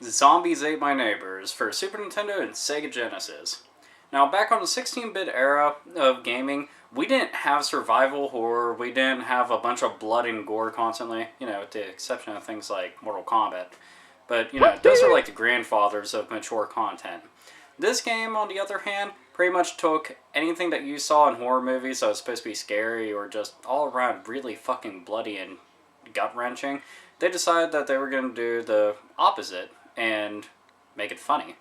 Zombies Ate My Neighbors for Super Nintendo and Sega Genesis. Now, back on the 16-bit era of gaming, we didn't have survival horror, we didn't have a bunch of blood and gore constantly, you know, with the exception of things like Mortal Kombat. But, you know, those are like the grandfathers of mature content. This game, on the other hand, pretty much took anything that you saw in horror movies that was supposed to be scary or just all around really fucking bloody and gut-wrenching. They decided that they were going to do the opposite and make it funny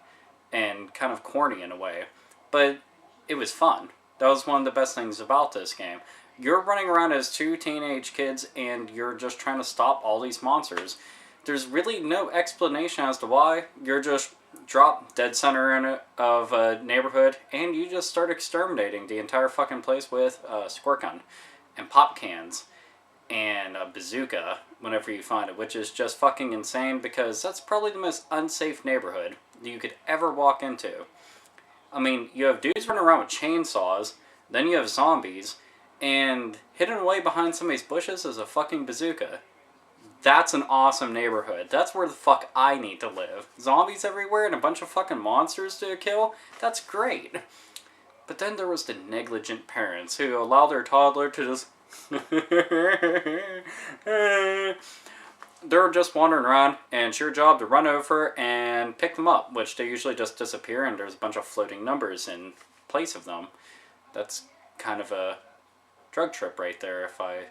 and kind of corny in a way. But it was fun. That was one of the best things about this game. You're running around as two teenage kids and you're just trying to stop all these monsters. There's really no explanation as to why. You're just drop dead center of a neighborhood and you just start exterminating the entire fucking place with a squirt gun and pop cans and a bazooka whenever you find it, which is just fucking insane because that's probably the most unsafe neighborhood you could ever walk into. I mean, you have dudes running around with chainsaws, then you have zombies, and hidden away behind somebody's bushes is a fucking bazooka. That's an awesome neighborhood. That's where the fuck I need to live. Zombies everywhere and a bunch of fucking monsters to kill? That's great. But then there was the negligent parents who allow their toddler to just... They're just wandering around, and it's your job to run over and pick them up, which they usually just disappear, and there's a bunch of floating numbers in place of them. That's kind of a drug trip right there, if I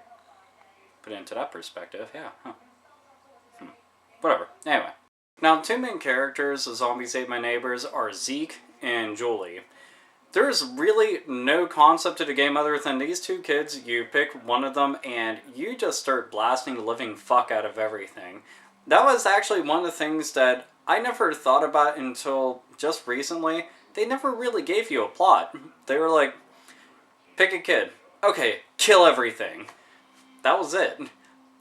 put it into that perspective. Yeah, huh. Whatever. Anyway. Now, the two main characters of Zombies Ate My Neighbors are Zeke and Julie. There's really no concept to the game other than these two kids. You pick one of them and you just start blasting the living fuck out of everything. That was actually one of the things that I never thought about until just recently. They never really gave you a plot. They were like, pick a kid. Okay, kill everything. That was it.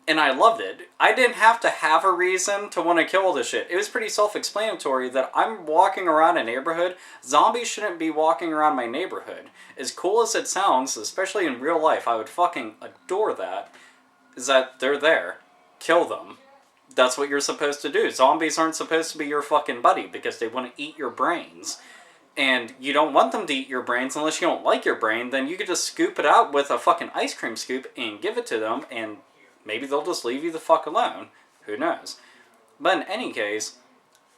And I loved it. I didn't have to have a reason to want to kill all this shit. It was pretty self-explanatory that I'm walking around a neighborhood. Zombies shouldn't be walking around my neighborhood. As cool as it sounds, especially in real life, I would fucking adore that, is that they're there. Kill them. That's what you're supposed to do. Zombies aren't supposed to be your fucking buddy because they want to eat your brains. And you don't want them to eat your brains unless you don't like your brain, then you could just scoop it out with a fucking ice cream scoop and give it to them and maybe they'll just leave you the fuck alone. Who knows? But in any case,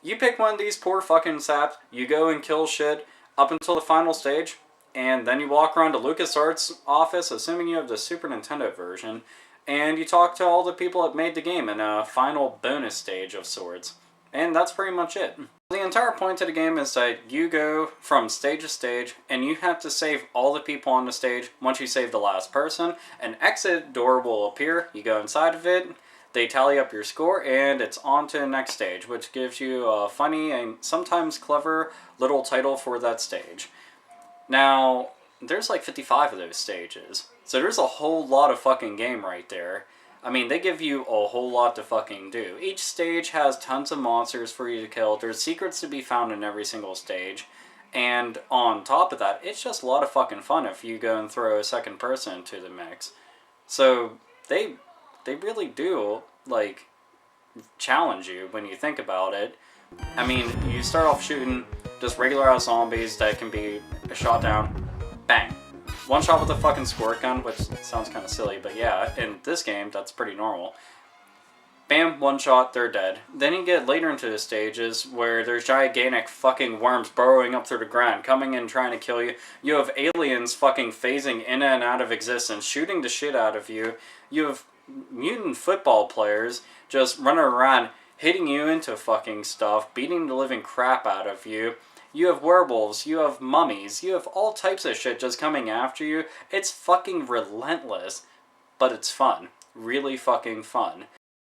you pick one of these poor fucking saps, you go and kill shit up until the final stage, and then you walk around to Lucasarts' office, assuming you have the Super Nintendo version, and you talk to all the people that made the game in a final bonus stage of sorts. And that's pretty much it. The entire point of the game is that you go from stage to stage, and you have to save all the people on the stage. Once you save the last person, an exit door will appear, you go inside of it, they tally up your score, and it's on to the next stage, which gives you a funny and sometimes clever little title for that stage. Now, there's like 55 of those stages, so there's a whole lot of fucking game right there. I mean, they give you a whole lot to fucking do. Each stage has tons of monsters for you to kill. There's secrets to be found in every single stage. And on top of that, it's just a lot of fucking fun if you go and throw a second person into the mix. So, they really do, like, challenge you when you think about it. I mean, you start off shooting just regular ass zombies that can be shot down. Bang. One shot with a fucking squirt gun, which sounds kind of silly, but yeah, in this game, that's pretty normal. Bam, one shot, they're dead. Then you get later into the stages where there's gigantic fucking worms burrowing up through the ground, coming in trying to kill you. You have aliens fucking phasing in and out of existence, shooting the shit out of you. You have mutant football players just running around, hitting you into fucking stuff, beating the living crap out of you. You have werewolves, you have mummies, you have all types of shit just coming after you. It's fucking relentless, but it's fun. Really fucking fun.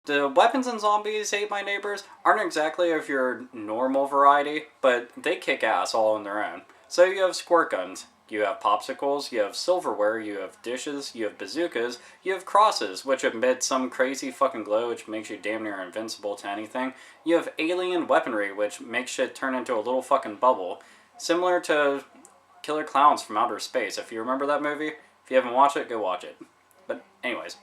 The weapons in Zombies Ate My Neighbors aren't exactly of your normal variety, but they kick ass all on their own. So you have squirt guns, you have popsicles, you have silverware, you have dishes, you have bazookas, you have crosses, which emit some crazy fucking glow which makes you damn near invincible to anything. You have alien weaponry, which makes shit turn into a little fucking bubble. Similar to Killer Clowns from Outer Space. If you remember that movie, if you haven't watched it, go watch it. But anyways.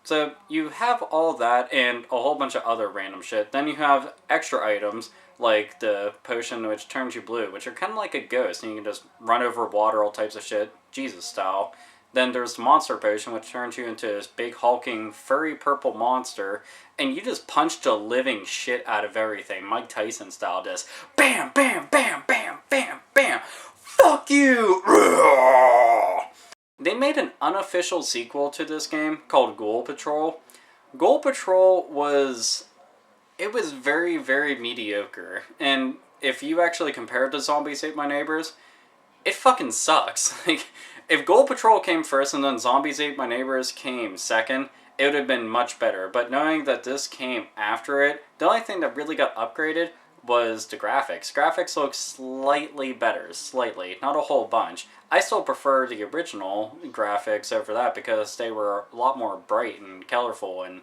So you have all that and a whole bunch of other random shit. Then you have extra items like the potion which turns you blue, which are kind of like a ghost, and you can just run over water, all types of shit, Jesus style. Then there's the monster potion, which turns you into this big hulking furry purple monster, and you just punch the living shit out of everything, Mike Tyson style. Just bam, bam, bam, bam, bam, bam. Fuck you! They made an unofficial sequel to this game called Ghoul Patrol. Ghoul Patrol was... it was very, very mediocre. And if you actually compare it to Zombies Ate My Neighbors, it fucking sucks. Like, if Ghoul Patrol came first and then Zombies Ate My Neighbors came second, it would have been much better. But knowing that this came after it, the only thing that really got upgraded was the graphics. Graphics look slightly better. Slightly. Not a whole bunch. I still prefer the original graphics over that because they were a lot more bright and colorful and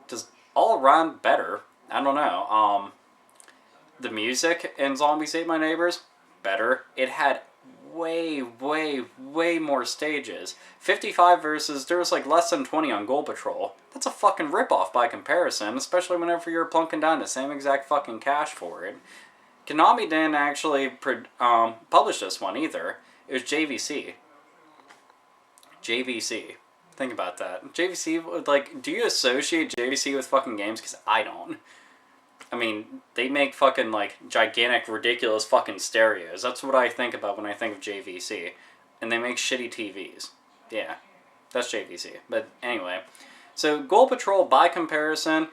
just all around better. I don't know. The music in Zombies Ate My Neighbors, better. It had way, way, way more stages. 55 versus, there was like less than 20 on Ghoul Patrol. That's a fucking ripoff by comparison, especially whenever you're plunking down the same exact fucking cash for it. Konami didn't actually publish this one either. It was JVC. JVC. Think about that. JVC, like, do you associate JVC with fucking games? Because I don't. I mean, they make fucking, like, gigantic, ridiculous fucking stereos. That's what I think about when I think of JVC. And they make shitty TVs. Yeah, that's JVC. But anyway. So, Ghoul Patrol, by comparison,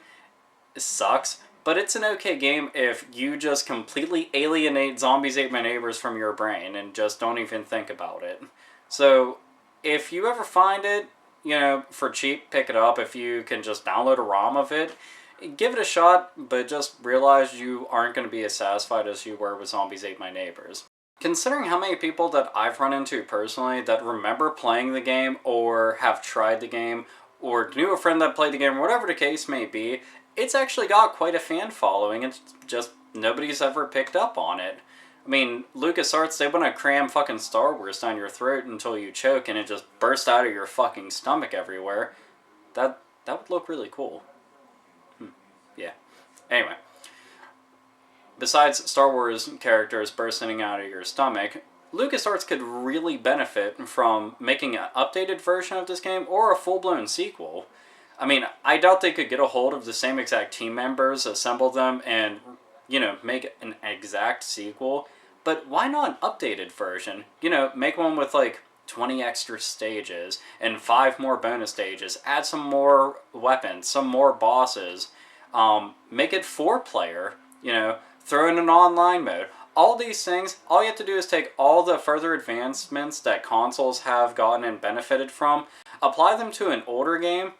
sucks. But it's an okay game if you just completely alienate Zombies Ate My Neighbors from your brain and just don't even think about it. So, if you ever find it, you know, for cheap, pick it up. If you can just download a ROM of it, give it a shot, but just realize you aren't going to be as satisfied as you were with Zombies Ate My Neighbors. Considering how many people that I've run into personally that remember playing the game or have tried the game or knew a friend that played the game, or whatever the case may be, it's actually got quite a fan following. It's just nobody's ever picked up on it. I mean, Lucasarts, they want to cram fucking Star Wars down your throat until you choke and it just bursts out of your fucking stomach everywhere. That would look really cool. Yeah. Anyway. Besides Star Wars characters bursting out of your stomach, LucasArts could really benefit from making an updated version of this game or a full-blown sequel. I mean, I doubt they could get a hold of the same exact team members, assemble them, and, you know, make an exact sequel. But why not an updated version? You know, make one with, like, 20 extra stages and 5 more bonus stages. Add some more weapons, some more bosses. Make it 4-player, you know, throw in an online mode. All these things, all you have to do is take all the further advancements that consoles have gotten and benefited from, apply them to an older game,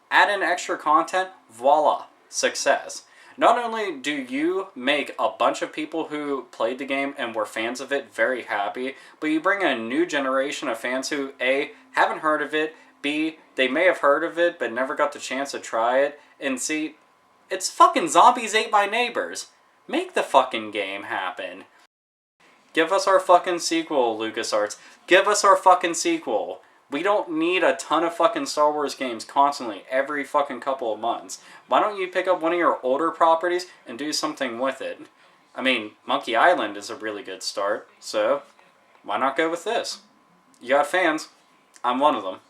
add in extra content, voila, success. Not only do you make a bunch of people who played the game and were fans of it very happy, but you bring a new generation of fans who, A, haven't heard of it, B, they may have heard of it but never got the chance to try it, and C, it's fucking Zombies Ate My Neighbors. Make the fucking game happen. Give us our fucking sequel, LucasArts. Give us our fucking sequel. We don't need a ton of fucking Star Wars games constantly, every fucking couple of months. Why don't you pick up one of your older properties and do something with it? I mean, Monkey Island is a really good start, so why not go with this? You got fans. I'm one of them.